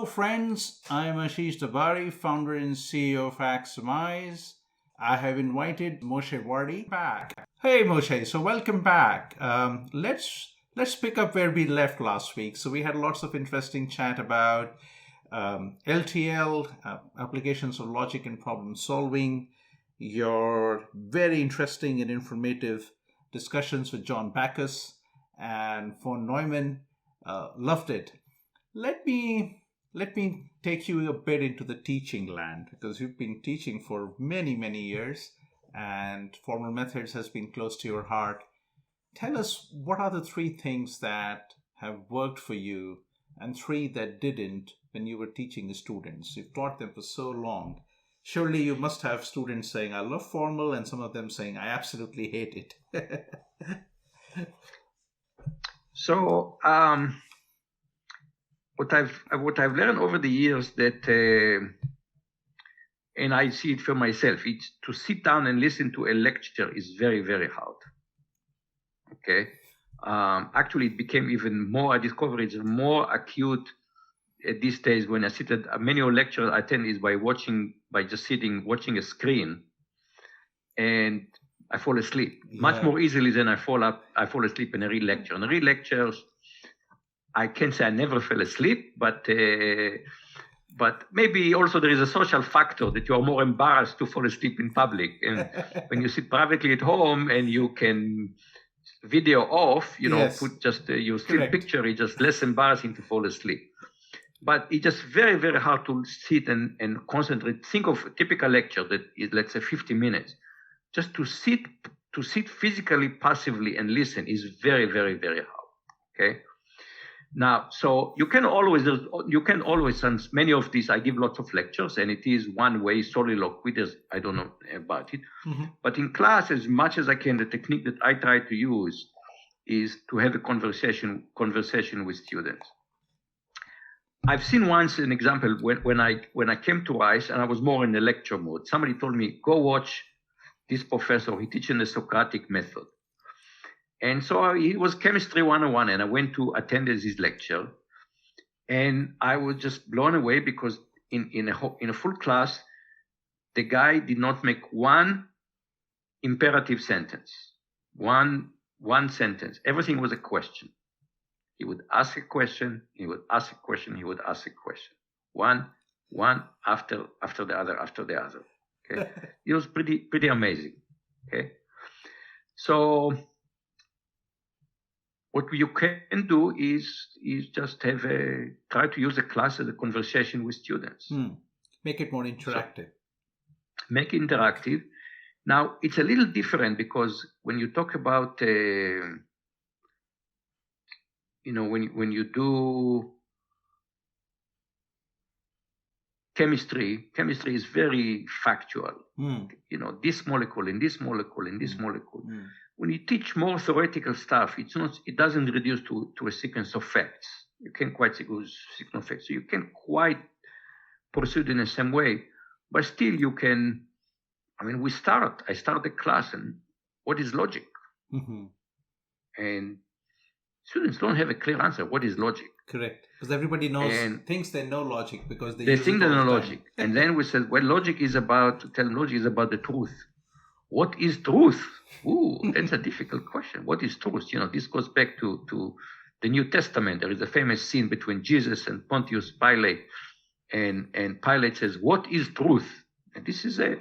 Hello, friends. I'm Ashish Dabari, founder and CEO of Aximize. I have invited Moshe Wardi back. Hey, Moshe. So welcome back. Let's pick up where we left last week. So we had lots of interesting chat about LTL, applications of logic and problem solving. Your very interesting and informative discussions with John Backus and von Neumann. Loved it. Let me take you a bit into the teaching land because you've been teaching for many years and formal methods has been close to your heart. Tell us, what are the three things that have worked for you and three that didn't when you were teaching the students? You've taught them for so long. Surely you must have students saying, I love formal, and some of them saying, I absolutely hate it. So what I've learned over the years that, and I see it for myself, it's to sit down and listen to a lecture is very hard. Okay, actually it became even more. I discovered it's more acute at these days when I sit at many lectures I attend is by just sitting watching a screen, and I fall asleep much more easily than I fall asleep in a real lecture. In real lectures, I can't say I never fell asleep, but maybe also there is a social factor that you are more embarrassed to fall asleep in public. And when you sit privately at home and you can video off, put just your still picture, it's just less embarrassing to fall asleep. But it's just very hard to sit and concentrate. Think of a typical lecture that is, let's say, 50 minutes. Just to sit physically, passively, and listen is very hard. Okay. Now, so you can always, since many of these, I give lots of lectures, and it is one way, soliloquy, I don't know about it. Mm-hmm. But in class, as much as I can, the technique that I try to use is to have a conversation with students. I've seen once an example when I came to Rice, and I was more in the lecture mode. Somebody told me, go watch this professor, he teaches the Socratic method. And so it was Chemistry 101, and I went to attend his lecture. And I was just blown away because in a full class, the guy did not make one imperative sentence, one sentence. Everything was a question. He would ask a question, he would ask a question, he would ask a question. One after the other. Okay, it was pretty amazing. Okay, so what you can do is just try to use a class as a conversation with students. Make it more interactive. Make it interactive. Now it's a little different because when you talk about when you do chemistry is very factual. This molecule and this molecule and this molecule. When you teach more theoretical stuff, it doesn't reduce to a sequence of facts. You can't quite sequence of facts. So you can't quite proceed in the same way, but still you can. I mean, I start the class and what is logic? Mm-hmm. And students don't have a clear answer. What is logic? Correct. Because everybody thinks they know logic because they think they know logic. And then we said, well, logic is about the truth. What is truth? Ooh, that's a difficult question. What is truth? This goes back to the New Testament. There is a famous scene between Jesus and Pontius Pilate. And Pilate says, what is truth? And this is a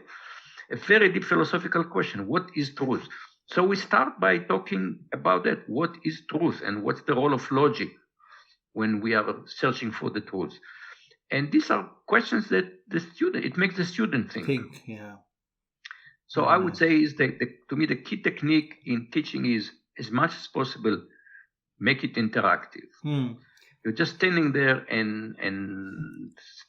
very deep philosophical question. What is truth? So we start by talking about that. What is truth? And what's the role of logic when we are searching for the truth? And these are questions that it makes the student think. Yeah. So I would say to me, the key technique in teaching is, as much as possible, make it interactive. You're just standing there and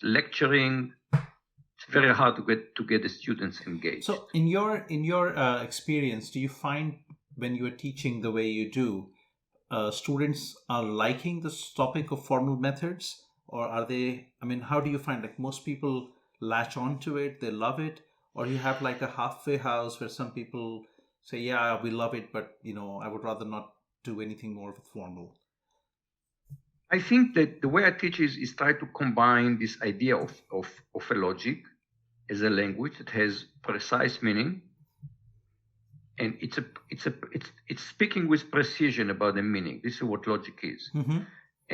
lecturing. It's very hard to get the students engaged. So in your experience, do you find when you are teaching the way you do, students are liking this topic of formal methods, or are they? I mean, how do you find, like, most people latch onto it, they love it, or you have like a halfway house where some people say, yeah, we love it, but I would rather not do anything more with formal? I think that the way I teach is try to combine this idea of a logic as a language that has precise meaning, and it's speaking with precision about the meaning. This is what logic is. Mm-hmm.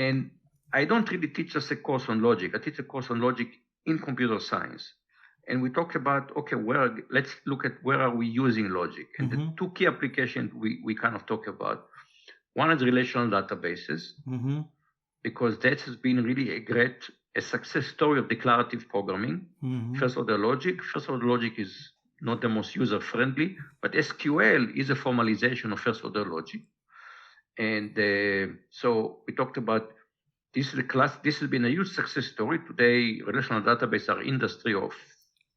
And I don't really teach us a course on logic. I teach a course on logic in computer science. And we talk about, okay, let's look at where are we using logic. And the two key applications we kind of talk about. One is relational databases, because that has been really a success story of declarative programming. First order logic is not the most user-friendly, but SQL is a formalization of first order logic. And so we talked about this has been a huge success story. Today, relational databases are industry of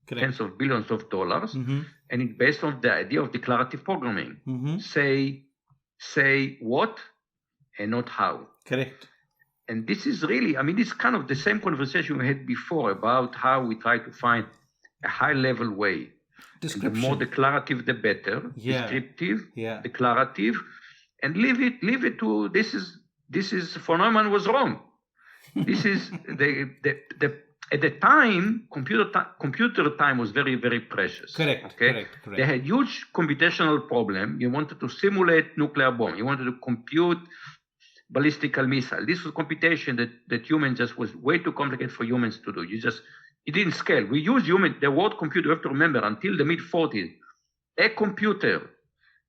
tens of billions of dollars, and it's based on the idea of declarative programming. Say what and not how. Correct. And this is really, it's kind of the same conversation we had before about how we try to find a high-level way. The more declarative, the better. Yeah. Descriptive, declarative, and leave it to this is von Neumann was wrong. This is at the time, computer time was very, very precious. Correct. They had huge computational problem. You wanted to simulate nuclear bomb. You wanted to compute ballistical missile. This was computation that humans just was way too complicated for humans to do. It didn't scale. We use the word computer, you have to remember, until the mid-40s. A computer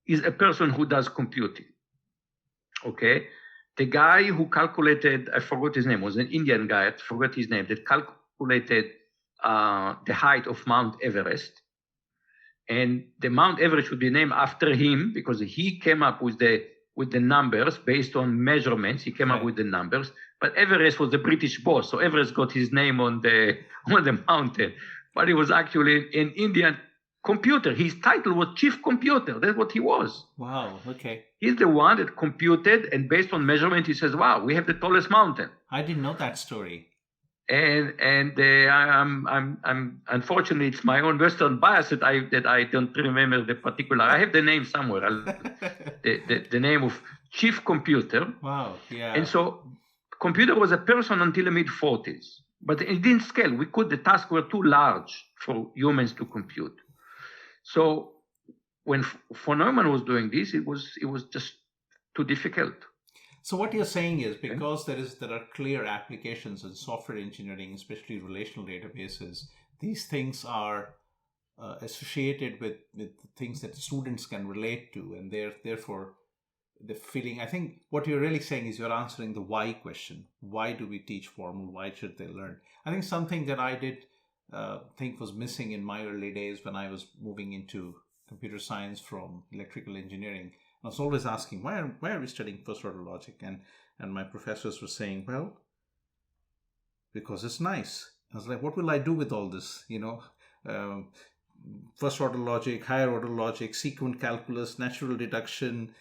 is a person who does computing. Okay? The guy who calculated, I forgot his name, was an Indian guy, I forgot his name, that calculated the height of Mount Everest. And the Mount Everest should be named after him because he came up with the numbers based on measurements. He came up with the numbers. But Everest was the British boss, so Everest got his name on the mountain. But he was actually an Indian computer. His title was chief computer. That's what he was. Wow. Okay. He's the one that computed, and based on measurement, he says, "Wow, we have the tallest mountain." I didn't know that story. And I'm unfortunately, it's my own Western bias that I don't remember the particular. I have the name somewhere. the name of chief computer. Wow. Yeah. And so, computer was a person until the mid-40s, but it didn't scale. The tasks were too large for humans to compute. So when von Neumann was doing this, it was just too difficult. So what you're saying is because there are clear applications in software engineering, especially relational databases, these things are associated with things that students can relate to, and therefore the feeling. I think what you're really saying is you're answering the why question. Why do we teach formal? Why should they learn? I think something that I did think was missing in my early days when I was moving into computer science from electrical engineering. I was always asking, why are we studying first order logic? And my professors were saying, well, because it's nice. I was like, what will I do with all this? First order logic, higher order logic, sequent calculus, natural deduction,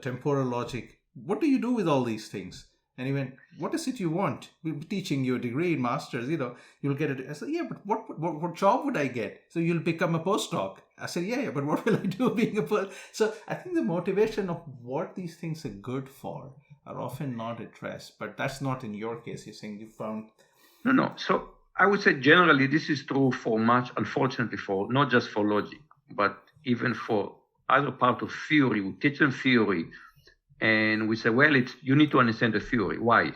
temporal logic. What do you do with all these things? And he went, what is it you want? We'll be teaching you a degree in masters, you'll get it. I said, yeah, but what job would I get? So you'll become a postdoc. I said, yeah, but what will I do being a postdoc? So I think the motivation of what these things are good for are often not addressed, but that's not in your case. You're saying you found... No. So I would say generally this is true for much, unfortunately, for not just for logic, but even for other part of theory. We teach them theory. And we say, well, you need to understand the theory. Why?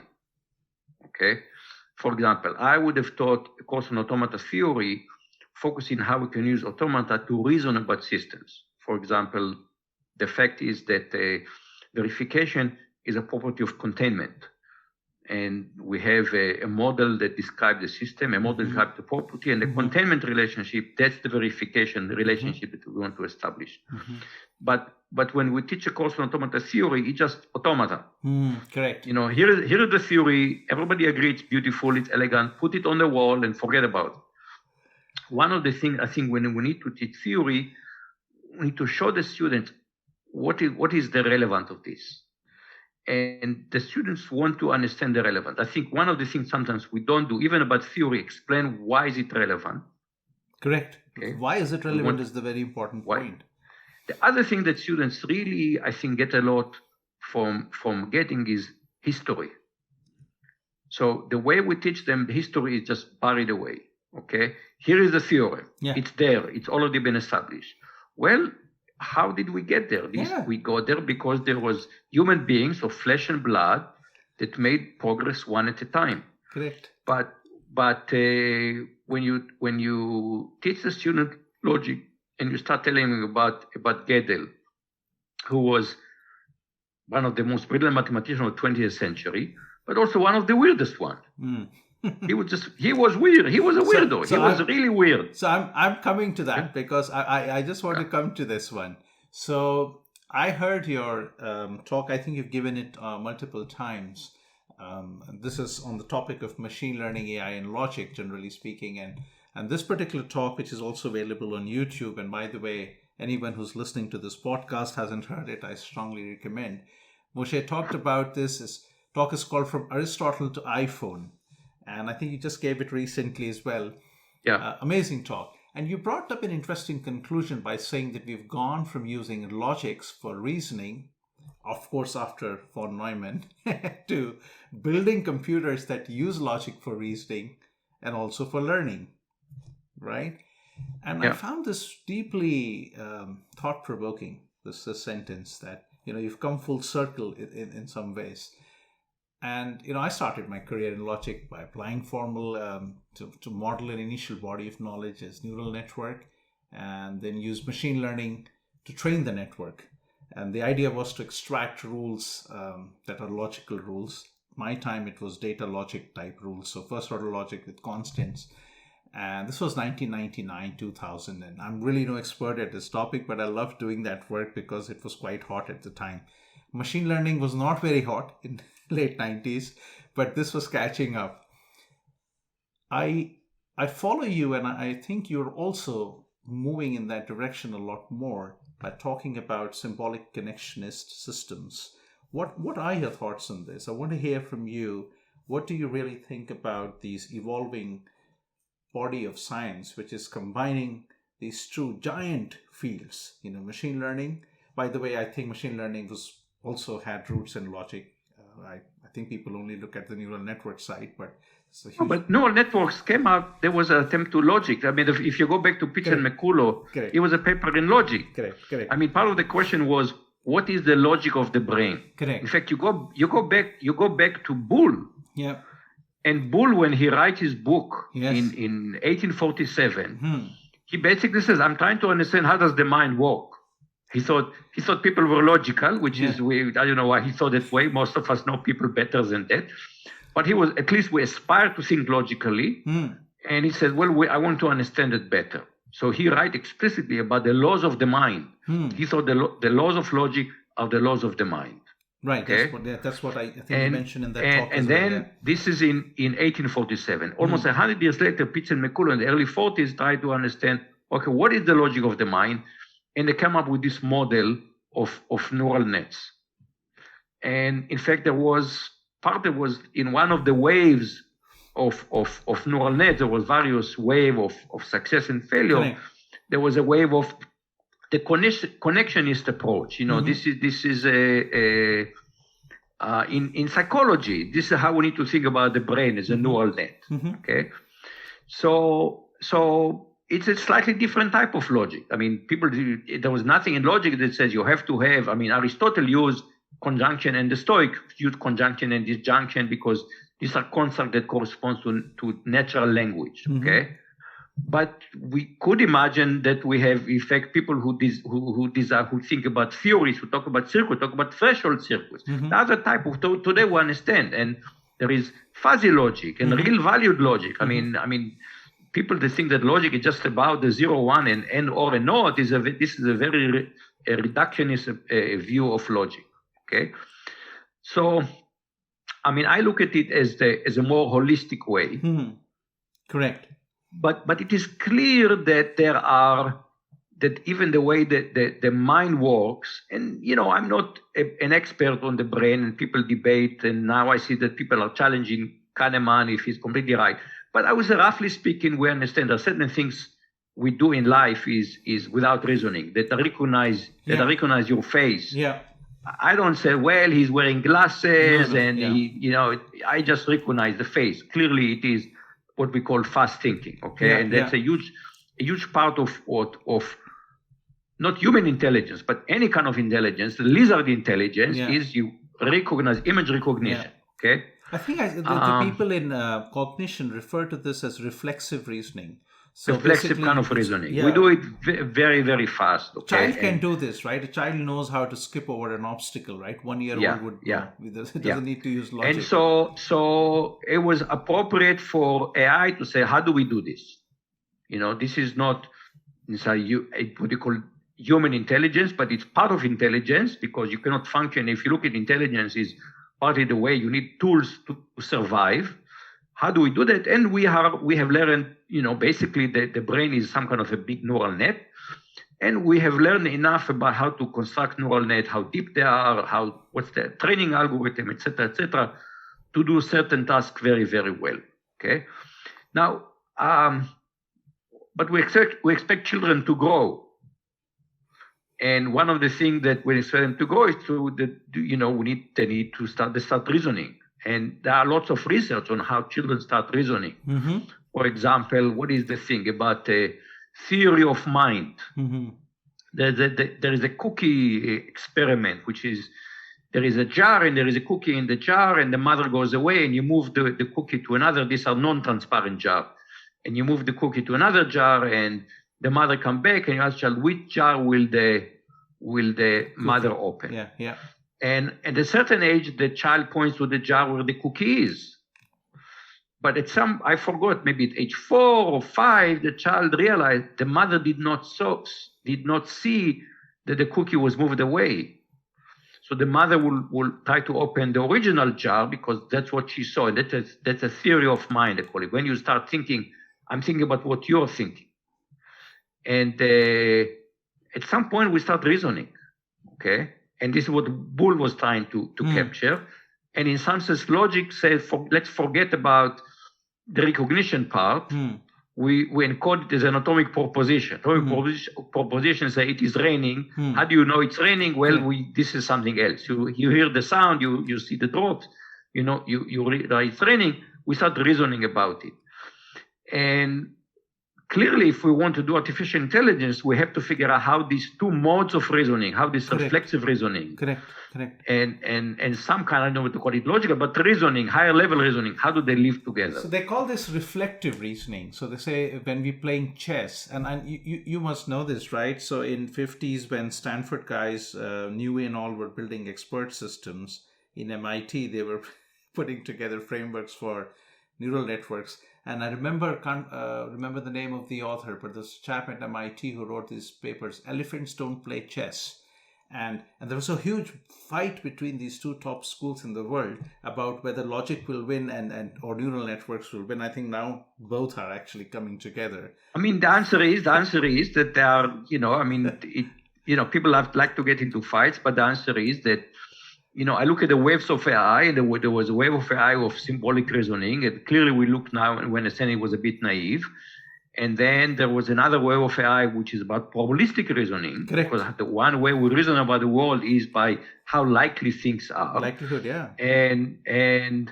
Okay. For example, I would have taught a course on automata theory, focusing how we can use automata to reason about systems. For example, the fact is that verification is a property of containment. And we have a model that describes the system, a model describes the property, and the containment relationship, that's the verification relationship that we want to establish. But when we teach a course on automata theory, it's just automata. Correct. Here is the theory. Everybody agrees it's beautiful, it's elegant. Put it on the wall and forget about it. One of the things I think when we need to teach theory, we need to show the students what is the relevance of this. And the students want to understand the relevance. I think one of the things sometimes we don't do, even about theory, explain why is it relevant. Correct. Okay. Why is it relevant is the very important point. The other thing that students really, I think, get a lot from getting is history. So the way we teach them history is just buried away. Okay, here is the theorem. Yeah. It's there. It's already been established. Well, how did we get there? We got there because there was human beings of flesh and blood that made progress one at a time. Correct. But when you teach the student logic and you start telling them about Gödel, who was one of the most brilliant mathematicians of the 20th century, but also one of the weirdest ones. He was weird. He was a weirdo. He was really weird. So I'm coming to that because I just want to come to this one. So I heard your talk. I think you've given it multiple times. This is on the topic of machine learning, AI, and logic, generally speaking. And this particular talk, which is also available on YouTube. And by the way, anyone who's listening to this podcast hasn't heard it, I strongly recommend. Moshe talked about this. His talk is called From Aristotle to iPhone. And I think you just gave it recently as well. Yeah. Amazing talk. And you brought up an interesting conclusion by saying that we've gone from using logics for reasoning, of course, after von Neumann, to building computers that use logic for reasoning and also for learning, right? And I found this deeply thought-provoking, this sentence that, you've come full circle in some ways. And, I started my career in logic by applying formal to model an initial body of knowledge as neural network, and then use machine learning to train the network. And the idea was to extract rules that are logical rules. My time, it was data logic type rules. So first order logic with constants. And this was 1999, 2000. And I'm really no expert at this topic, but I loved doing that work because it was quite hot at the time. Machine learning was not very hot in late 90s, but this was catching up. I follow you, and I think you're also moving in that direction a lot more by talking about symbolic connectionist systems. What are your thoughts on this? I want to hear from you. What do you really think about these evolving body of science, which is combining these two giant fields, machine learning? By the way, I think machine learning also had roots in logic. I think people only look at the neural network side, but it's a huge... But neural networks came out, there was an attempt to logic. I mean, if you go back to Pitch and McCullough, it was a paper in logic. Correct. I mean, part of the question was, what is the logic of the brain? Correct. In fact, you go back to Boole. Yeah. And Boole, when he writes his book in 1847, he basically says, I'm trying to understand how does the mind work. He thought people were logical, which is I don't know why he thought that way. Most of us know people better than that. But at least we aspire to think logically. And he said, I want to understand it better. So he writes explicitly about the laws of the mind. He thought the laws of logic are the laws of the mind. Right. Okay? That's what I think you mentioned in that talk. And then this is in 1847. Almost 100 years later, Pitts and McCullough in the early 40s tried to understand, okay, what is the logic of the mind? And they came up with this model of neural nets. And in fact, there was in one of the waves of neural nets, there was various waves of success and failure. Right. There was a wave of the connectionist approach. This is in psychology, this is how we need to think about the brain as a neural net. Okay. So it's a slightly different type of logic. I mean, there was nothing in logic that says you have to have, Aristotle used conjunction, and the Stoics used conjunction and disjunction because these are concepts that correspond to natural language, okay? But we could imagine that we have, in fact, people who think about theories, who talk about circuits, talk about threshold circuits. The other type of, today we understand, and there is fuzzy logic and real valued logic. I mean, people that think that logic is just about the 0, 1, and or a not, this is a very reductionist view of logic, okay? So, I look at it as a more holistic way. Correct. But it is clear that that even the way that the mind works, and I'm not an expert on the brain, and people debate, and now I see that people are challenging Kahneman if he's completely right. But I would say, roughly speaking, we understand that certain things we do in life is without reasoning, that recognize your face. Yeah. I don't say, well, he's wearing glasses I just recognize the face. Clearly, it is what we call fast thinking, okay? And that's a huge part of not human intelligence, but any kind of intelligence. The lizard intelligence is you recognize image recognition, okay? I think the people in cognition refer to this as reflexive reasoning. So reflexive kind of reasoning. We do it very, very fast. Okay? Child can do this, right? A child knows how to skip over an obstacle, right? 1 year old would know. It doesn't need to use logic. And so it was appropriate for AI to say, how do we do this? This is not what you call human intelligence, but it's part of intelligence because you cannot function. If you look at intelligence, is partly the way you need tools to survive. How do we do that? And we have learned, basically the brain is some kind of a big neural net. And we have learned enough about how to construct neural net, how deep they are, what's the training algorithm, et cetera, to do certain tasks very, very well. Okay. Now, but we expect children to grow. And one of the things that we expect them to grow is they need to start reasoning. And there are lots of research on how children start reasoning. Mm-hmm. For example, what is the thing about a theory of mind? Mm-hmm. There is a cookie experiment, which is there is a jar and there is a cookie in the jar and the mother goes away and you move the cookie to another. These are non-transparent jar. And you move the cookie to another jar and the mother come back and you ask child, which jar will the mother open? Yeah. And at a certain age, the child points to the jar where the cookie is. But I forgot, maybe at age 4 or 5, the child realized the mother did not see that the cookie was moved away. So the mother will try to open the original jar because that's what she saw. And that's a theory of mind, I call it. When you start thinking, I'm thinking about what you're thinking. And at some point, we start reasoning, okay? And this is what Boole was trying to capture. And in some sense, logic says, let's forget about the recognition part. We encode it as an atomic proposition. Proposition say it is raining. How do you know it's raining? Well, this is something else. You hear the sound, you see the drops, you read it's raining. We start reasoning about it. And clearly, if we want to do artificial intelligence, we have to figure out how these two modes of reasoning, how this reflexive reasoning, correct, and some kind, I don't know what to call it, logical, but reasoning, higher level reasoning, how do they live together? So they call this reflective reasoning. So they say when we're playing chess, and you must know this, right? So in 50s, when Stanford guys, Newey and all were building expert systems in MIT, they were putting together frameworks for neural networks. And I remember the name of the author, but this chap at MIT who wrote these papers, Elephants Don't Play Chess. And there was a huge fight between these two top schools in the world about whether logic will win or neural networks will win. I think now both are actually coming together. I mean, the answer is that there are, people like to get into fights, but the answer is that, I look at the waves of AI, and there was a wave of AI of symbolic reasoning, and clearly we look now when Esseni was a bit naive. And then there was another wave of AI, which is about probabilistic reasoning. Correct. Because the one way we reason about the world is by how likely things are. Likelihood, yeah. And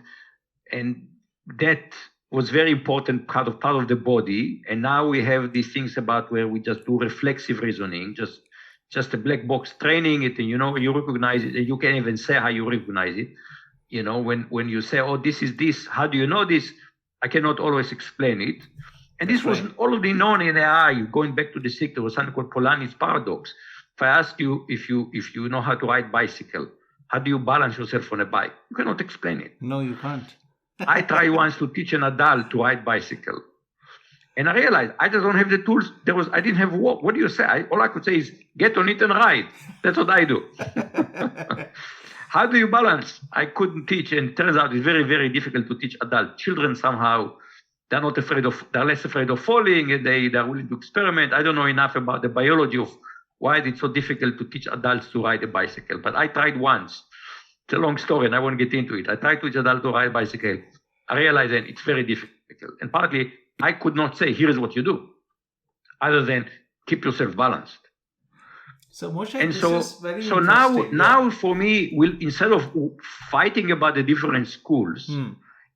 that was very important part of the body. And now we have these things about where we just do reflexive reasoning, just a black box training it, and you recognize it, and you can even say how you recognize it. When you say, oh, this is this, how do you know this? I cannot always explain it. And this was already known in AI. Going back to the SIG, there was something called Polanyi's paradox. If I ask you if you know how to ride bicycle, how do you balance yourself on a bike? You cannot explain it. No, you can't. I tried once to teach an adult to ride bicycle. And I realized I just don't have the tools. I didn't have work. What do you say? All I could say is get on it and ride. That's what I do. How do you balance? I couldn't teach, and it turns out it's very, very difficult to teach adult. Children somehow, they're less afraid of falling, and they're willing to experiment. I don't know enough about the biology of why it's so difficult to teach adults to ride a bicycle. But I tried once. It's a long story, and I won't get into it. I tried to teach adults to ride a bicycle. I realized then it's very difficult. And partly, I could not say, here's what you do, other than keep yourself balanced. So Moshe, and this so, is very so interesting. now for me, instead of fighting about the different schools,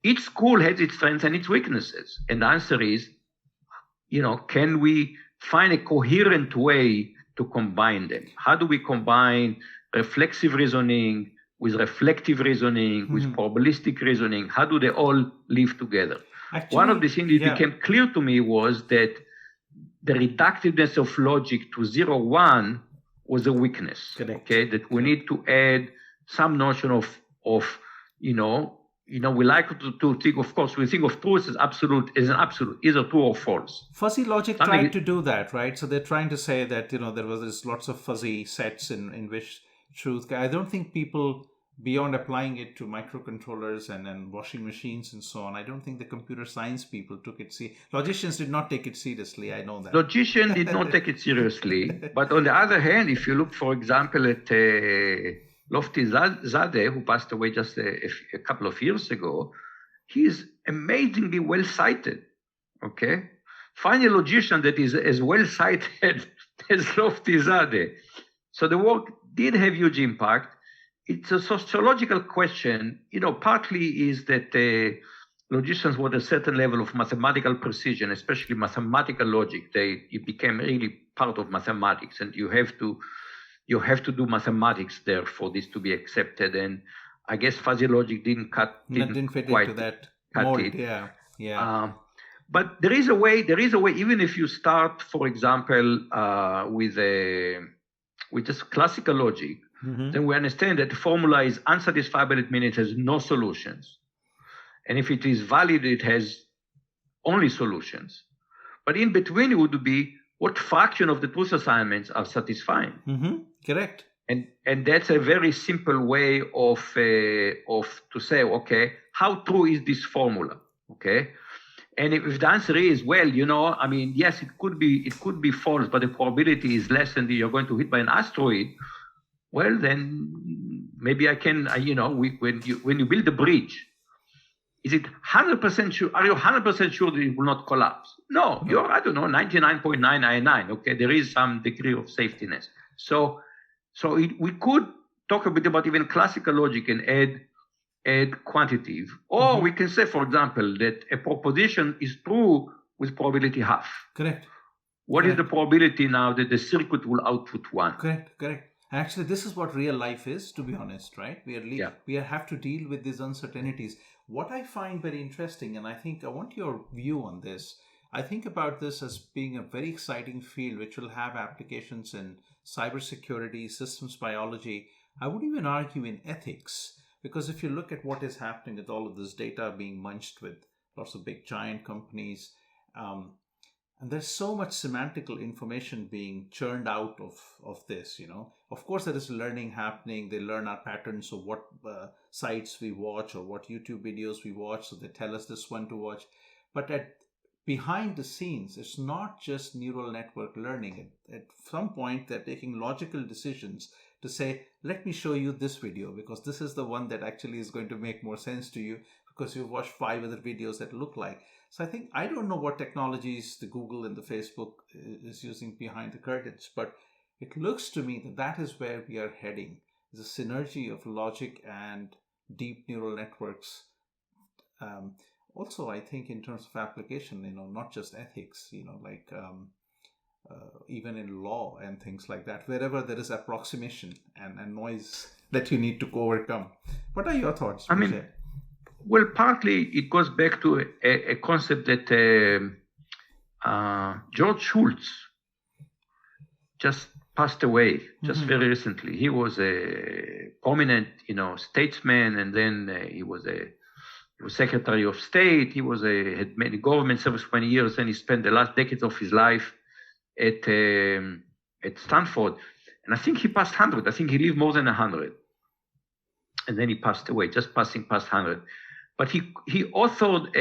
each school has its strengths and its weaknesses. And the answer is, can we find a coherent way to combine them? How do we combine reflexive reasoning with reflective reasoning, with probabilistic reasoning? How do they all live together? Actually, one of the things that became clear to me was that the reductiveness of logic to 0, 1 was a weakness. Correct. Okay, that we need to add some notion of we like to think, of course, we think of truth as an absolute, either true or false. Fuzzy logic tried to do that, right? So they're trying to say that, there was this lots of fuzzy sets in which truth. I don't think people, beyond applying it to microcontrollers and washing machines and so on, I don't think the computer science people took it seriously. Logicians did not take it seriously, I know that. Logicians did not take it seriously. But on the other hand, if you look, for example, at Lofty Zadeh, who passed away just a couple of years ago, he's amazingly well cited. Okay? Find a logician that is as well cited as Lofty Zadeh. So the work did have huge impact. It's a sociological question. Partly is that logicians with a certain level of mathematical precision, especially mathematical logic, it became really part of mathematics, and you have to do mathematics there for this to be accepted. And I guess fuzzy logic didn't fit into that mold. Yeah. But there is a way. Even if you start, for example, with just classical logic, then we understand that the formula is unsatisfiable. It means it has no solutions. And if it is valid, it has only solutions. But in between, it would be what fraction of the truth assignments are satisfying. Correct. And that's a very simple way of to say, okay, how true is this formula? Okay. And if the answer is, well, yes, it could be false, but the probability is less than you're going to hit by an asteroid. Well, then maybe I can, when you build a bridge, is it 100% sure? Are you 100% sure that it will not collapse? No, you're, 99.999. Okay, there is some degree of safetiness. So we could talk a bit about even classical logic and add quantitative. Or we can say, for example, that a proposition is true with probability half. Correct. What is the probability now that the circuit will output 1? Correct. Actually, this is what real life is, to be honest, right? We have to deal with these uncertainties. What I find very interesting, and I think I want your view on this, I think about this as being a very exciting field which will have applications in cybersecurity, systems biology. I would even argue in ethics, because if you look at what is happening with all of this data being munched with lots of big giant companies, and there's so much semantical information being churned out of this, Of course, there is learning happening. They learn our patterns of what sites we watch or what YouTube videos we watch. So they tell us this one to watch. But behind the scenes, it's not just neural network learning. At some point, they're taking logical decisions to say, let me show you this video because this is the one that actually is going to make more sense to you because you've watched 5 other videos that look like. So I don't know what technologies the Google and the Facebook is using behind the curtains, but it looks to me that is where we are heading. The synergy of logic and deep neural networks. Also, I think in terms of application, not just ethics, even in law and things like that, wherever there is approximation and noise that you need to overcome. What are your thoughts? Well, partly it goes back to a concept that George Shultz just passed away just very recently. He was a prominent, statesman, and then he was Secretary of State. He had many government service for many years, and he spent the last decades of his life at Stanford. And I think he passed 100. I think he lived more than 100. And then he passed away, just passing past 100. But he authored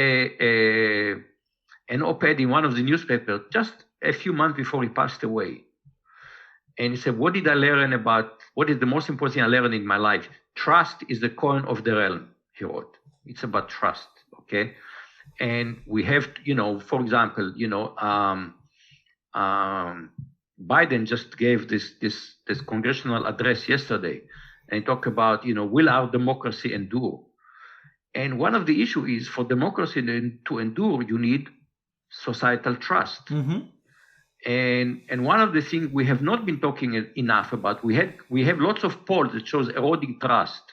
an op-ed in one of the newspapers just a few months before he passed away. And he said, what is the most important thing I learned in my life? Trust is the coin of the realm, he wrote. It's about trust, okay? And we have, for example, Biden just gave this congressional address yesterday, and talked about, will our democracy endure? And one of the issues is, for democracy to endure, you need societal trust. Mm-hmm. And one of the things we have not been talking enough about, we have lots of polls that shows eroding trust.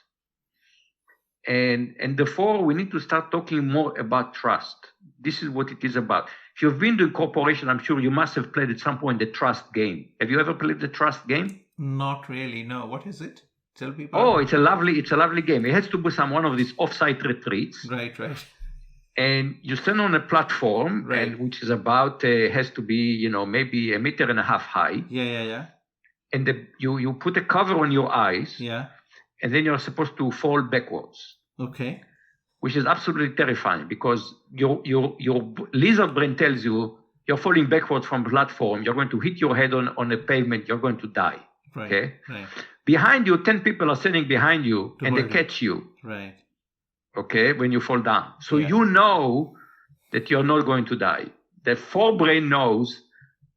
And therefore, we need to start talking more about trust. This is what it is about. If you've been to a corporation, I'm sure you must have played at some point the trust game. Have you ever played the trust game? Not really, no. What is it? Tell people. Oh, it's a lovely game. It has to be one of these off-site retreats. Right. And you stand on a platform, right. and which is about has to be maybe 1.5 meters high. Yeah. And you put a cover on your eyes. Yeah. And then you're supposed to fall backwards. Okay. Which is absolutely terrifying, because your lizard brain tells you you're falling backwards from platform. You're going to hit your head on a pavement. You're going to die. Right. Okay. Right. Behind you, 10 people are standing behind you, and they catch you. Right. Okay, when you fall down. So you know that you're not going to die. The forebrain knows,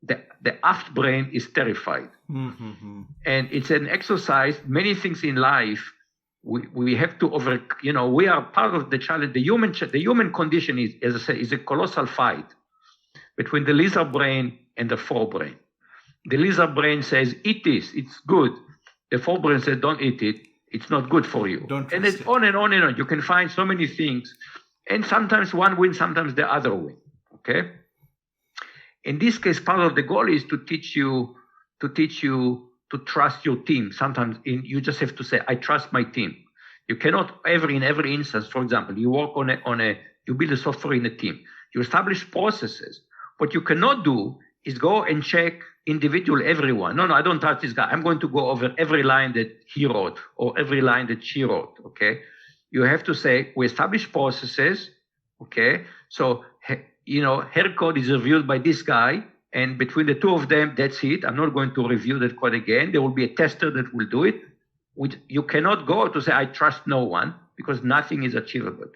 the aft brain is terrified. Mm-hmm. And it's an exercise. Many things in life we have to we are part of the challenge. The human condition is, as I say, is a colossal fight between the lizard brain and the forebrain. The lizard brain says, eat this, it's good. The forebrain says, don't eat it, it's not good for you. And it's on and on and on. You can find so many things. And sometimes one wins, sometimes the other wins. Okay? In this case, part of the goal is to teach you to trust your team. Sometimes you just have to say, I trust my team. You cannot in every instance, for example, you work you build a software in a team. You establish processes. What you cannot do is go and check individual everyone. No, I don't trust this guy. I'm going to go over every line that he wrote or every line that she wrote. Okay. You have to say, we establish processes. Okay. So, her code is reviewed by this guy. And between the two of them, that's it. I'm not going to review that code again. There will be a tester that will do it. You cannot go to say, I trust no one, because nothing is achievable.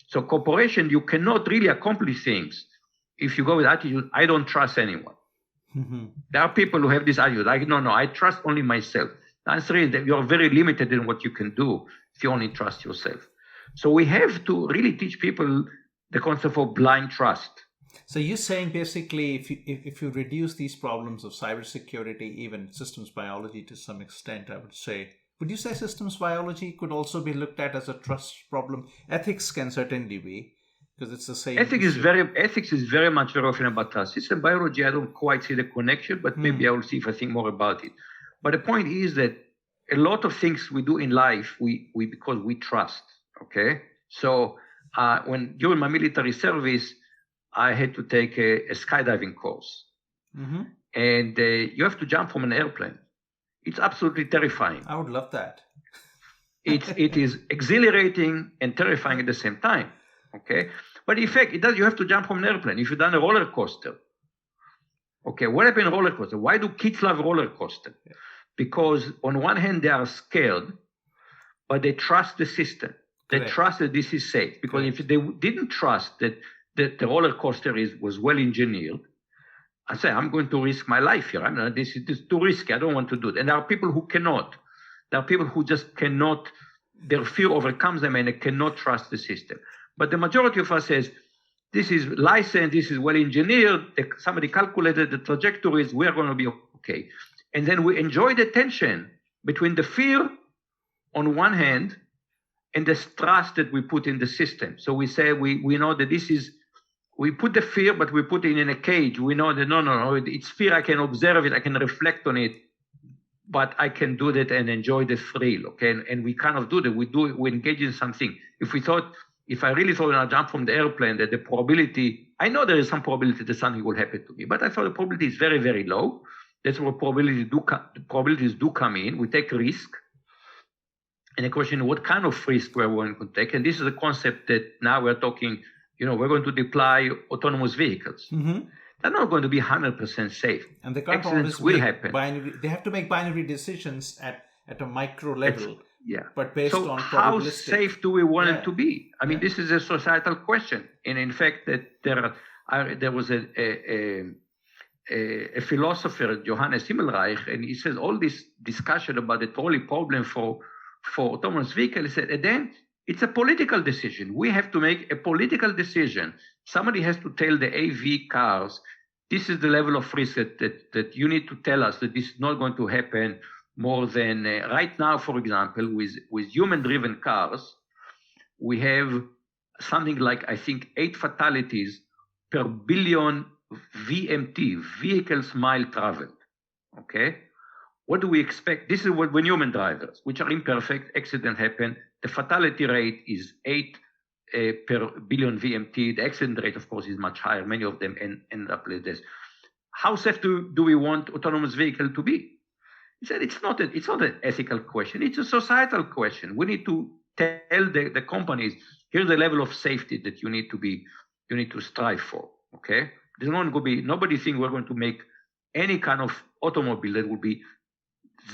So corporation, you cannot really accomplish things if you go with attitude, I don't trust anyone. Mm-hmm. There are people who have this attitude, like, no, I trust only myself. The answer is that you're very limited in what you can do if you only trust yourself. So we have to really teach people the concept of blind trust. So you're saying basically, if you reduce these problems of cybersecurity, even systems biology to some extent, I would say, would you say systems biology could also be looked at as a trust problem? Ethics can certainly be, because it's the same. Ethics is very much very often about trust. System biology, I don't quite see the connection, but maybe I will see if I think more about it. But the point is that a lot of things we do in life, we because we trust. Okay, so when during my military service, I had to take a skydiving course. Mm-hmm. And you have to jump from an airplane. It's absolutely terrifying. I would love that. It is exhilarating and terrifying at the same time. Okay, but in fact, you have to jump from an airplane. If you've done a roller coaster, okay, what happened in roller coaster? Why do kids love roller coaster? Yeah. Because on one hand, they are scared, but they trust the system. They trust that this is safe. Because if they didn't trust that the roller coaster was well engineered, I say, I'm going to risk my life here. This is too risky. I don't want to do it. And there are people who cannot. There are people who just cannot. Their fear overcomes them and they cannot trust the system. But the majority of us says, this is licensed, this is well engineered, somebody calculated the trajectories, we're going to be okay. And then we enjoy the tension between the fear on one hand and the trust that we put in the system. So we say, we know that this is, we put the fear, but we put it in a cage. We know that, no, it's fear. I can observe it. I can reflect on it, but I can do that and enjoy the thrill. Okay. And we kind of do that. We engage in something. If I really thought when I jump from the airplane that the probability, I know there is some probability that something will happen to me, but I thought the probability is very, very low. That's where probabilities do come in. We take risk. And the question is, what kind of risk we're going to take? And this is a concept that now we're talking, we're going to deploy autonomous vehicles. Mm-hmm. They're not going to be 100% safe. And the accidents will happen. They have to make binary decisions at a micro level. But based on probabilistic. How safe do we want it to be? I mean, this is a societal question. And in fact, that there was a a philosopher, Johannes Himmelreich, and he says all this discussion about the trolley problem for autonomous vehicles, he said, and then it's a political decision. We have to make a political decision. Somebody has to tell the AV cars, this is the level of risk that you need to tell us that this is not going to happen more than right now, for example, with human-driven cars, we have something like, I think, 8 fatalities per billion VMT, vehicles mile traveled, okay? What do we expect? This is when human drivers, which are imperfect, accident happen, the fatality rate is 8 per billion VMT. The accident rate, of course, is much higher. Many of them end up like this. How safe do we want autonomous vehicle to be? He said it's not an ethical question. It's a societal question. We need to tell the companies, here's the level of safety that you need to strive for. Okay, there's not going to be, nobody think we're going to make any kind of automobile that will be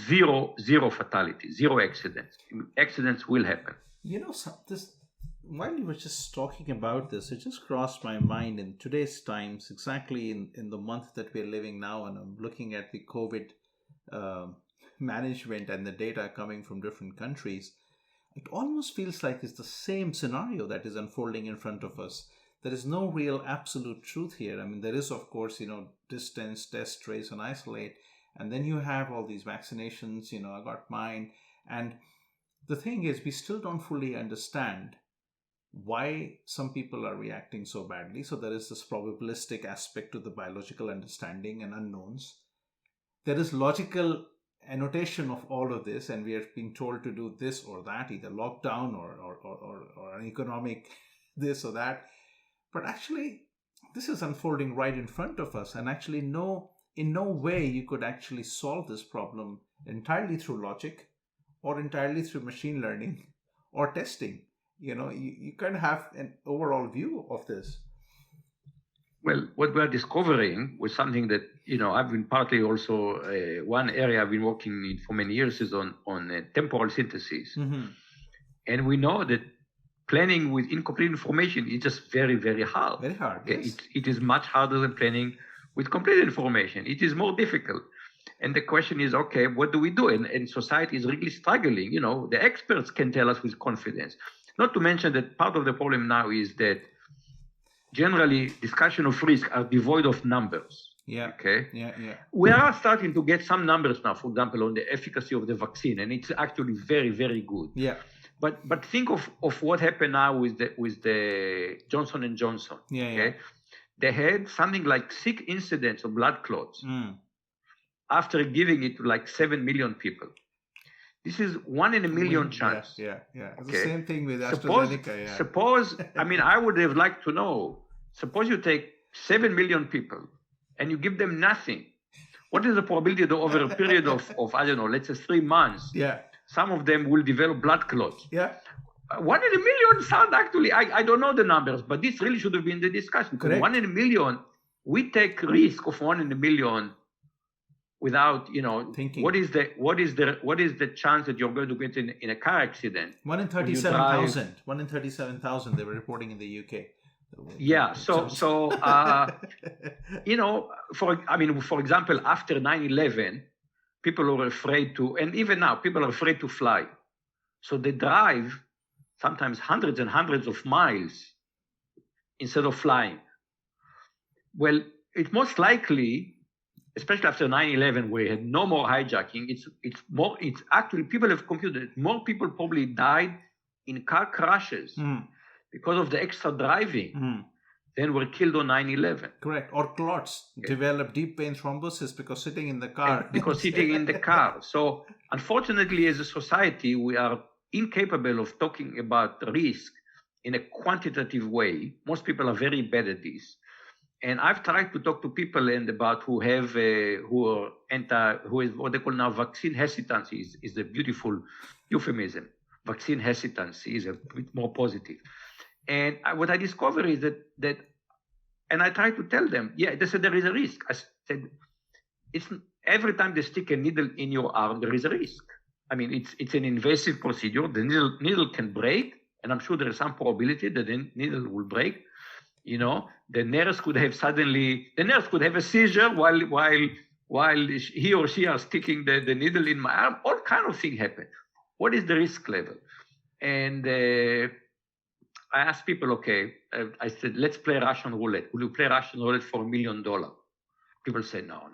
zero fatality, zero accidents. Accidents will happen. You know, while you were just talking about this, it just crossed my mind in today's times, exactly in the month that we're living now, and I'm looking at the COVID management and the data coming from different countries. It almost feels like it's the same scenario that is unfolding in front of us. There is no real absolute truth here. I mean, there is, of course, distance, test, trace, and isolate. And then you have all these vaccinations, I got mine. And the thing is, we still don't fully understand why some people are reacting so badly. So there is this probabilistic aspect to the biological understanding and unknowns. There is logical annotation of all of this, and we are being told to do this or that, either lockdown or an economic this or that. But actually, this is unfolding right in front of us, and actually in no way you could actually solve this problem entirely through logic or entirely through machine learning or testing. You can have an overall view of this. Well, what we're discovering was something that, I've been partly also, one area I've been working in for many years is on temporal synthesis. Mm-hmm. And we know that planning with incomplete information is just very, very hard. Very hard, okay? Yes. It is much harder than planning with complete information. It is more difficult. And the question is, okay, what do we do? And society is really struggling. The experts can tell us with confidence. Not to mention that part of the problem now is that generally discussion of risk are devoid of numbers. Yeah. Okay. Yeah. We are starting to get some numbers now, for example, on the efficacy of the vaccine, and it's actually very, very good. Yeah. But think of what happened now with the Johnson and Johnson. Yeah. Okay. Yeah. They had something like 6 incidents of blood clots after giving it to like 7 million people. This is 1 in a million chance. Yeah. It's okay. the same thing with AstraZeneca. Suppose, I would have liked to know, suppose you take 7 million people and you give them nothing. What is the probability that over a period of I don't know, let's say 3 months, some of them will develop blood clots? Yeah. 1 in a million sound actually, I don't know the numbers, but this really should have been the discussion. Because 1 in a million, we take risk of 1 in a million without, thinking. What is the chance that you're going to get in a car accident? 1 in 37,000. 1 in 37,000 they were reporting in the UK. Yeah. So for example, after 9/11, people were afraid to, and even now, people are afraid to fly. So they drive sometimes hundreds and hundreds of miles instead of flying. Well, it's most likely, especially after 9/11, where we had no more hijacking, it's actually, people have computed, more people probably died in car crashes because of the extra driving than were killed on 9/11. Correct. Or clots develop deep vein thrombosis because sitting in the car. Sitting in the car. So unfortunately, as a society, we are incapable of talking about risk in a quantitative way. Most people are very bad at this. And I've tried to talk to people who is what they call now vaccine hesitancy is a beautiful euphemism. Vaccine hesitancy is a bit more positive. And what I discovered is that, and I try to tell them, they said there is a risk. I said, it's every time they stick a needle in your arm, there is a risk. I mean, it's an invasive procedure. The needle can break, and I'm sure there is some probability that the needle will break. The nurse could have a seizure while he or she are sticking the needle in my arm. All kind of things happen. What is the risk level? And I asked people, okay, I said, let's play Russian roulette. Will you play Russian roulette for $1 million? People say, no, I'm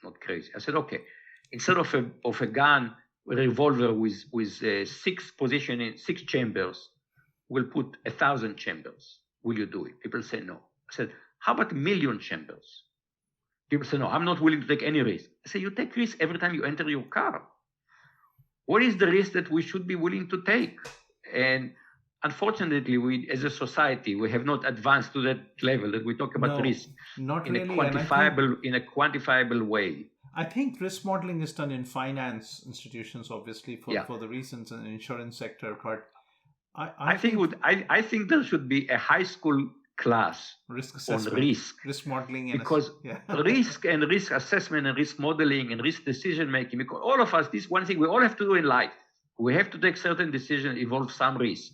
not crazy. I said, okay, instead of a gun, a revolver with 6 positions in 6 chambers, we'll put 1,000 chambers. Will you do it? People say no. I said, how about 1 million chambers? People say, no, I'm not willing to take any risk. I say, you take risk every time you enter your car. What is the risk that we should be willing to take? And unfortunately, we, as a society, we have not advanced to that level that we talk about risk in a quantifiable way. I think risk modeling is done in finance institutions, obviously, for the reasons in the insurance sector. But I think there should be a high school class on risk modeling, because risk and risk assessment and risk modeling and risk decision making. Because all of us, this one thing we all have to do in life. We have to take certain decisions, involve some risk.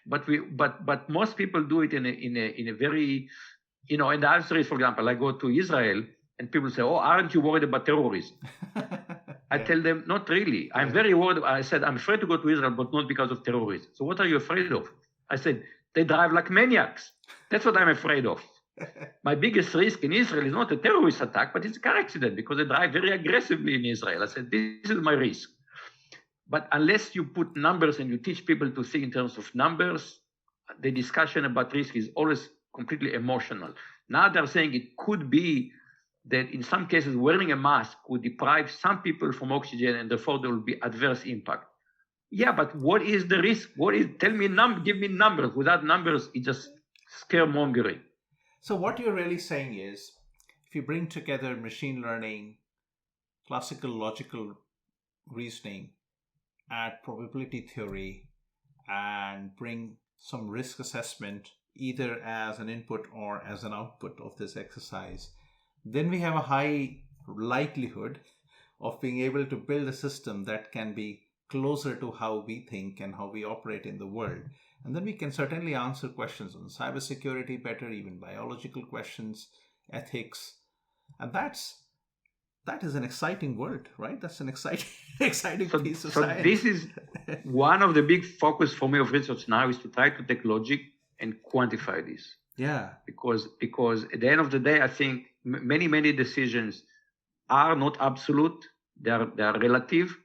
But most people do it in a very, and the answer is, for example, I go to Israel and people say, oh, aren't you worried about terrorism? I tell them, not really. I'm very worried. I said, I'm afraid to go to Israel, but not because of terrorism. So what are you afraid of? I said, they drive like maniacs. That's what I'm afraid of. My biggest risk in Israel is not a terrorist attack, but it's a car accident because they drive very aggressively in Israel. I said, this is my risk. But unless you put numbers and you teach people to think in terms of numbers, the discussion about risk is always completely emotional. Now they're saying it could be that in some cases wearing a mask would deprive some people from oxygen and therefore there will be adverse impact. Yeah, but what is the risk? Give me numbers. Without numbers, it's just scaremongering. So what you're really saying is, if you bring together machine learning, classical logical reasoning, add probability theory, and bring some risk assessment either as an input or as an output of this exercise, then we have a high likelihood of being able to build a system that can be closer to how we think and how we operate in the world. And then we can certainly answer questions on cybersecurity better, even biological questions, ethics. And that is an exciting world, right? That's an exciting piece of science. So this is one of the big focus for me of research now is to try to take logic and quantify this. Yeah. Because at the end of the day, I think many decisions are not absolute. They are relative.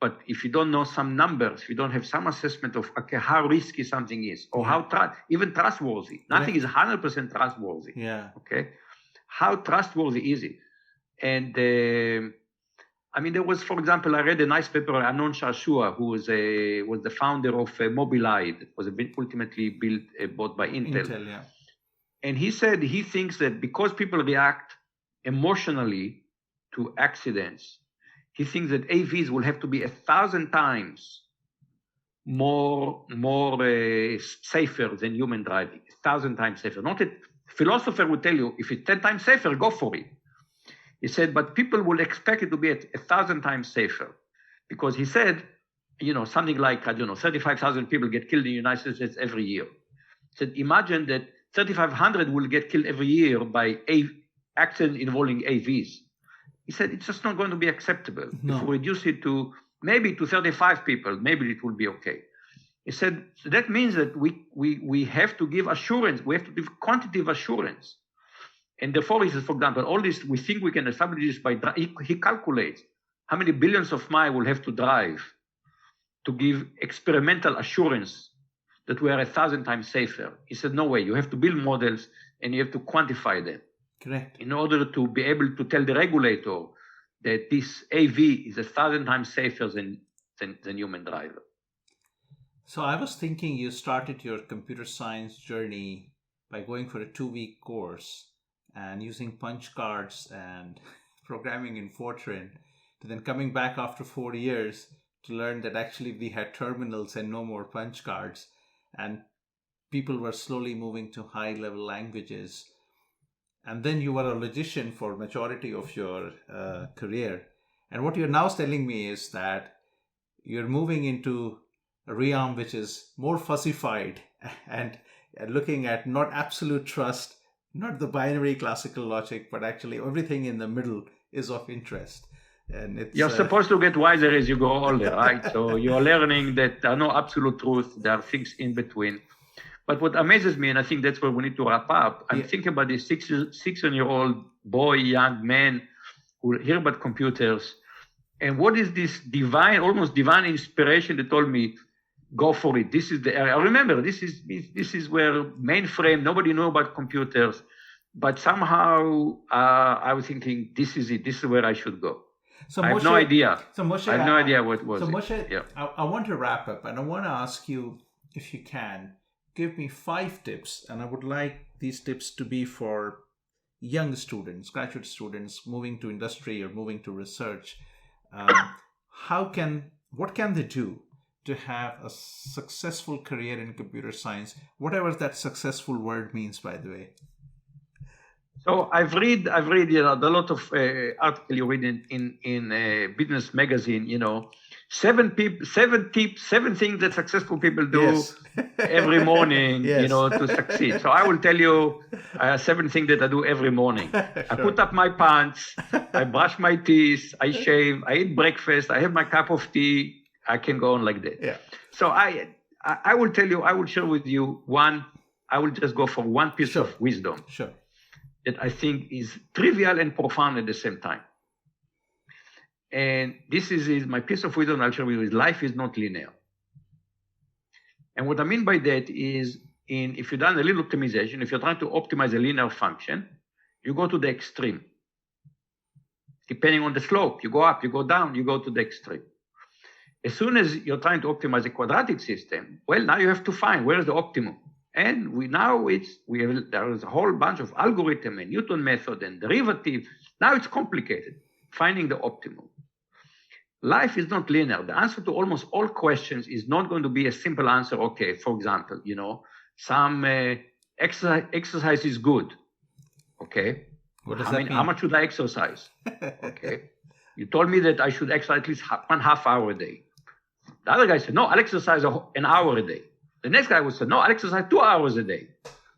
But if you don't know some numbers, if you don't have some assessment of how risky something is, or how even trustworthy, nothing is 100% trustworthy. Yeah. Okay. How trustworthy is it? And there was, for example, I read a nice paper, Amnon Shashua, who was the founder of Mobileye, that was ultimately bought by Intel. Yeah. And he said he thinks that because people react emotionally to accidents, he thinks that AVs will have to be 1,000 times more safer than human driving. 1,000 times safer. Not a philosopher would tell you, if it's 10 times safer, go for it. He said, but people will expect it to be 1,000 times safer. Because he said, something like, 35,000 people get killed in the United States every year. He said, imagine that 3,500 will get killed every year by accidents involving AVs. He said, it's just not going to be acceptable. No. If we reduce it to maybe to 35 people, maybe it will be okay. He said, so that means that we have to give assurance. We have to give quantitative assurance. And therefore, he says, for example, all this, we think we can establish this by, he calculates how many billions of miles we'll have to drive to give experimental assurance that we are 1,000 times safer. He said, no way, you have to build models and you have to quantify them. Correct. In order to be able to tell the regulator that this AV is 1,000 times safer than human driver. So I was thinking you started your computer science journey by going for a 2-week course and using punch cards and programming in Fortran, to then coming back after 4 years to learn that actually we had terminals and no more punch cards, and people were slowly moving to high-level languages. And then you were a logician for majority of your career. And what you're now telling me is that you're moving into a realm which is more fussified and looking at not absolute trust, not the binary classical logic, but actually everything in the middle is of interest. And you're supposed to get wiser as you go older, right? So you're learning that there are no absolute truths, there are things in between. But what amazes me, and I think that's where we need to wrap up, I'm thinking about this 6-year-old boy, young man who hear about computers. And what is this divine, almost divine inspiration that told me, go for it. This is the area. I remember this is where mainframe, nobody knew about computers. But somehow I was thinking, this is it. This is where I should go. So I have no idea. So Moshe, I have no idea what was. So Moshe, yeah. I want to wrap up, and I want to ask you, if you can, give me 5 tips, and I would like these tips to be for young students, graduate students moving to industry or moving to research. What can they do to have a successful career in computer science, whatever that successful word means, by the way? So I've read a lot of articles you read in business magazine. 7 things that successful people do every morning, to succeed. So I will tell you 7 things that I do every morning. Sure. I put up my pants, I brush my teeth, I shave, I eat breakfast, I have my cup of tea. I can go on like that. Yeah. So I will tell you, I will share with you one. I will just go for one piece of wisdom. Sure. That I think is trivial and profound at the same time. And this is my piece of wisdom I'll share with you, is life is not linear. And what I mean by that is, if you've done a little optimization, if you're trying to optimize a linear function, you go to the extreme. Depending on the slope, you go up, you go down, you go to the extreme. As soon as you're trying to optimize a quadratic system, well, now you have to find where is the optimum. And there is a whole bunch of algorithm and Newton method and derivative. Now it's complicated, finding the optimum. Life is not linear. The answer to almost all questions is not going to be a simple answer. Okay, for example, some exercise is good. Okay. What does that mean? How much should I exercise? Okay. You told me that I should exercise at least 1/2 hour a day. The other guy said, no, I'll exercise an hour a day. The next guy would say, no, I'll exercise 2 hours a day.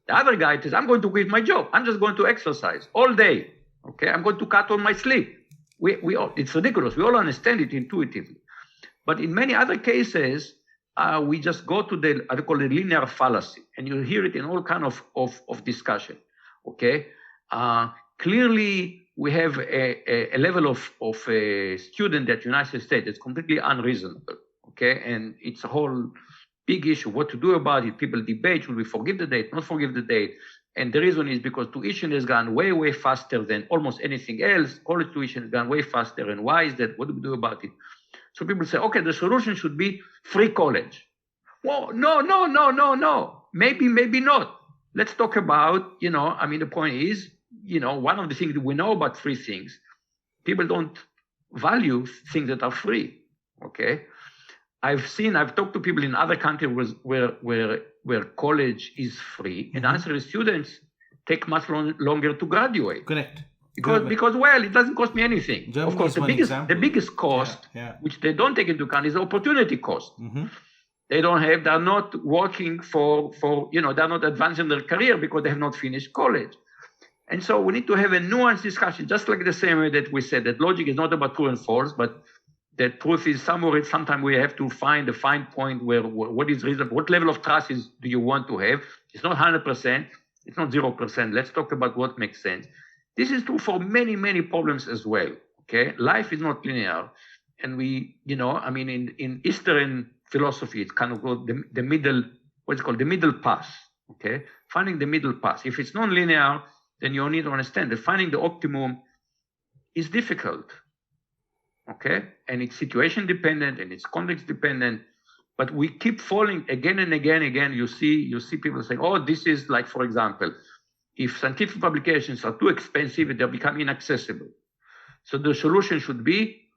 The other guy says, I'm going to quit my job. I'm just going to exercise all day. Okay, I'm going to cut on my sleep. It's ridiculous. We all understand it intuitively. But in many other cases, we just go to I call it linear fallacy. And you hear it in all kind of discussion. Okay, clearly we have a level of a student at United States that's completely unreasonable. Okay, and it's a whole big issue, what to do about it. People debate, should we forgive the date, not forgive the date? And the reason is because tuition has gone way, way faster than almost anything else. College tuition has gone way faster. And why is that? What do we do about it? So people say, okay, the solution should be free college. Well, no. Maybe not. Let's talk about, the point is, one of the things that we know about free things, people don't value things that are free, okay? I've talked to people in other countries where college is free, and the answer is students take much longer to graduate. Correct. Because it doesn't cost me anything. Germany, of course, the biggest cost, which they don't take into account, is the opportunity cost. Mm-hmm. They're not working for they're not advancing their career because they have not finished college. And so we need to have a nuanced discussion, just like the same way that we said that logic is not about true and false, but the truth is somewhere, sometimes we have to find a fine point where what is reasonable, what level of trust do you want to have? It's not 100%, it's not 0%. Let's talk about what makes sense. This is true for many, many problems as well, okay? Life is not linear. And in Eastern philosophy, it's kind of called the middle, what's called the middle path, okay? Finding the middle path. If it's non-linear, then you need to understand that finding the optimum is difficult. Okay, and it's situation dependent and it's context dependent, but we keep falling again and again. You see people saying, "Oh, this is like, for example, if scientific publications are too expensive, they become inaccessible. So the solution should be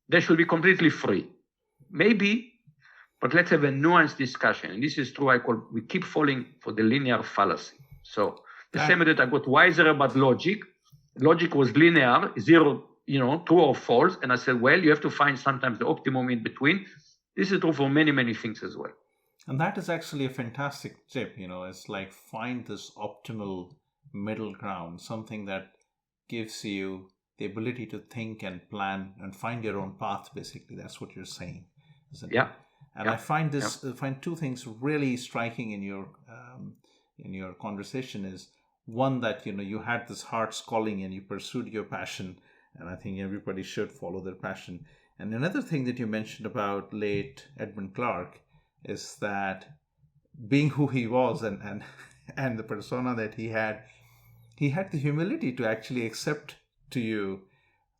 they should be completely free, maybe, but let's have a nuanced discussion." And this is true. We keep falling for the linear fallacy. So the same way that I got wiser about logic. Logic was linear, 0. True or false. And I said, well, you have to find sometimes the optimum in between. This is true for many, many things as well. And that is actually a fantastic tip. It's like find this optimal middle ground, something that gives you the ability to think and plan and find your own path. Basically, that's what you're saying, isn't it? And I find find two things really striking in your conversation. Is one, that you had this heart's calling and you pursued your passion, and I think everybody should follow their passion. And another thing that you mentioned about late Edmund Clark is that being who he was and the persona that he had the humility to actually accept to you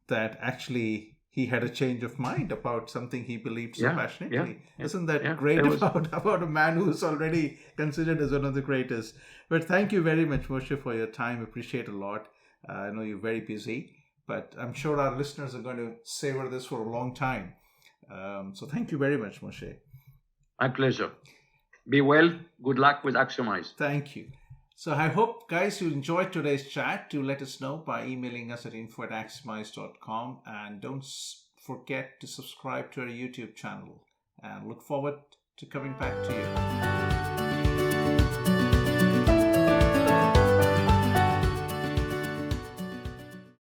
that actually he had a change of mind about something he believed so passionately. Isn't that great about a man who's already considered as one of the greatest? But thank you very much, Moshe, for your time. Appreciate it a lot. I know you're very busy, but I'm sure our listeners are going to savor this for a long time. So thank you very much, Moshe. My pleasure. Be well. Good luck with Axiomized. Thank you. So I hope, guys, you enjoyed today's chat. Do let us know by emailing us at info@axiomized.com. And don't forget to subscribe to our YouTube channel. And look forward to coming back to you.